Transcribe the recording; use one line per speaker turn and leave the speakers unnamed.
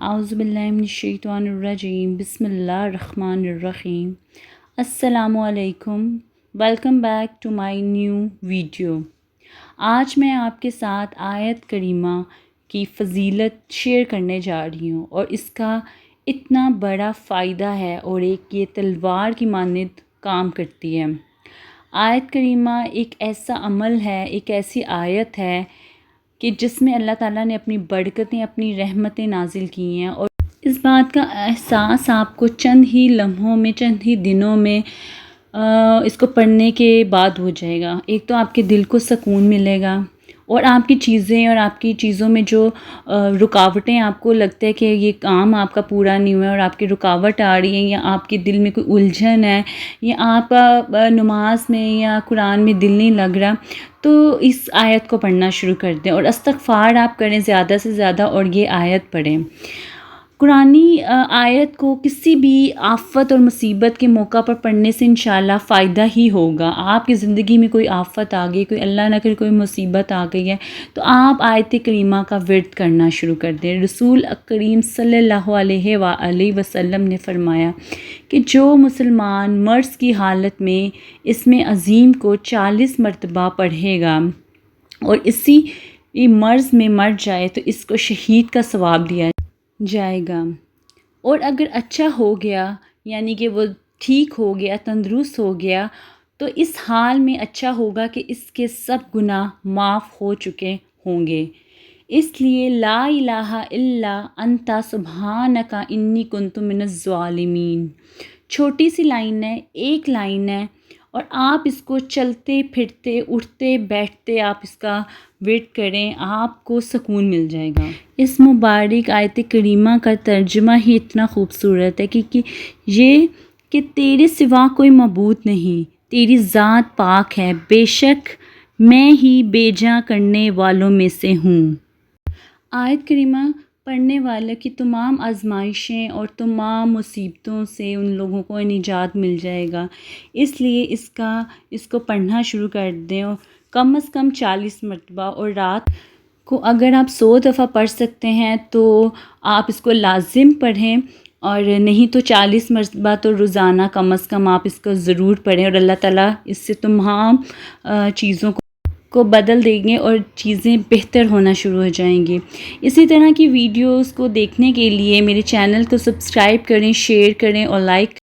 اعوذ باللہ من الشیطان الرجیم بسم اللہ الرحمن الرحیم۔ السلام علیکم، welcome back to my new video. آج میں آپ کے ساتھ آیت کریمہ کی فضیلت شیئر کرنے جا رہی ہوں، اور اس کا اتنا بڑا فائدہ ہے اور ایک یہ تلوار کی مانند کام کرتی ہے۔ آیت کریمہ ایک ایسا عمل ہے، ایک ایسی آیت ہے کہ جس میں اللہ تعالیٰ نے اپنی برکتیں، اپنی رحمتیں نازل کی ہیں، اور اس بات کا احساس آپ کو چند ہی لمحوں میں، چند ہی دنوں میں اس کو پڑھنے کے بعد ہو جائے گا۔ ایک تو آپ کے دل کو سکون ملے گا، اور آپ کی چیزیں اور آپ کی چیزوں میں جو رکاوٹیں آپ کو لگتا ہے کہ یہ کام آپ کا پورا نہیں ہوا ہے اور آپ کی رکاوٹ آ رہی ہے، یا آپ کے دل میں کوئی الجھن ہے، یا آپ کا نماز میں یا قرآن میں دل نہیں لگ رہا، تو اس آیت کو پڑھنا شروع کر دیں اور استغفار آپ کریں زیادہ سے زیادہ، اور یہ آیت پڑھیں۔ قرآنی آیت کو کسی بھی آفت اور مصیبت کے موقع پر پڑھنے سے انشاءاللہ فائدہ ہی ہوگا۔ آپ کی زندگی میں کوئی آفت آ گئی، کوئی اللہ نہ کرے کوئی مصیبت آ گئی ہے، تو آپ آیت کریمہ کا ورد کرنا شروع کر دیں۔ رسول کریم صلی اللہ علیہ وآلہ وسلم نے فرمایا کہ جو مسلمان مرض کی حالت میں اسم عظیم کو 40 مرتبہ پڑھے گا اور اسی مرض میں مر جائے تو اس کو شہید کا ثواب دیا جائے گا، اور اگر اچھا ہو گیا، یعنی کہ وہ ٹھیک ہو گیا، تندرست ہو گیا، تو اس حال میں اچھا ہوگا کہ اس کے سب گناہ معاف ہو چکے ہوں گے۔ اس لیے لا الہ الا انت سبحانک انی کنت من الظالمین چھوٹی سی لائن ہے، ایک لائن ہے، اور آپ اس کو چلتے پھرتے، اٹھتے بیٹھتے آپ اس کا ورد کریں، آپ کو سکون مل جائے گا۔ اس مبارک آیت کریمہ کا ترجمہ ہی اتنا خوبصورت ہے یہ کہ تیرے سوا کوئی معبود نہیں، تیری ذات پاک ہے، بے شک میں ہی بیجا کرنے والوں میں سے ہوں۔ آیت کریمہ پڑھنے والے کی تمام آزمائشیں اور تمام مصیبتوں سے ان لوگوں کو نجات مل جائے گا۔ اس لیے اس کو پڑھنا شروع کر دیں، اور کم از کم 40 مرتبہ، اور رات کو اگر آپ 100 دفعہ پڑھ سکتے ہیں تو آپ اس کو لازم پڑھیں، اور نہیں تو 40 مرتبہ تو روزانہ کم از کم آپ اس کو ضرور پڑھیں، اور اللہ تعالیٰ اس سے تمام چیزوں کو بدل دیں گے اور چیزیں بہتر ہونا شروع ہو جائیں گی۔ اسی طرح کی ویڈیوز کو دیکھنے کے لیے میرے چینل کو سبسکرائب کریں، شیئر کریں اور لائک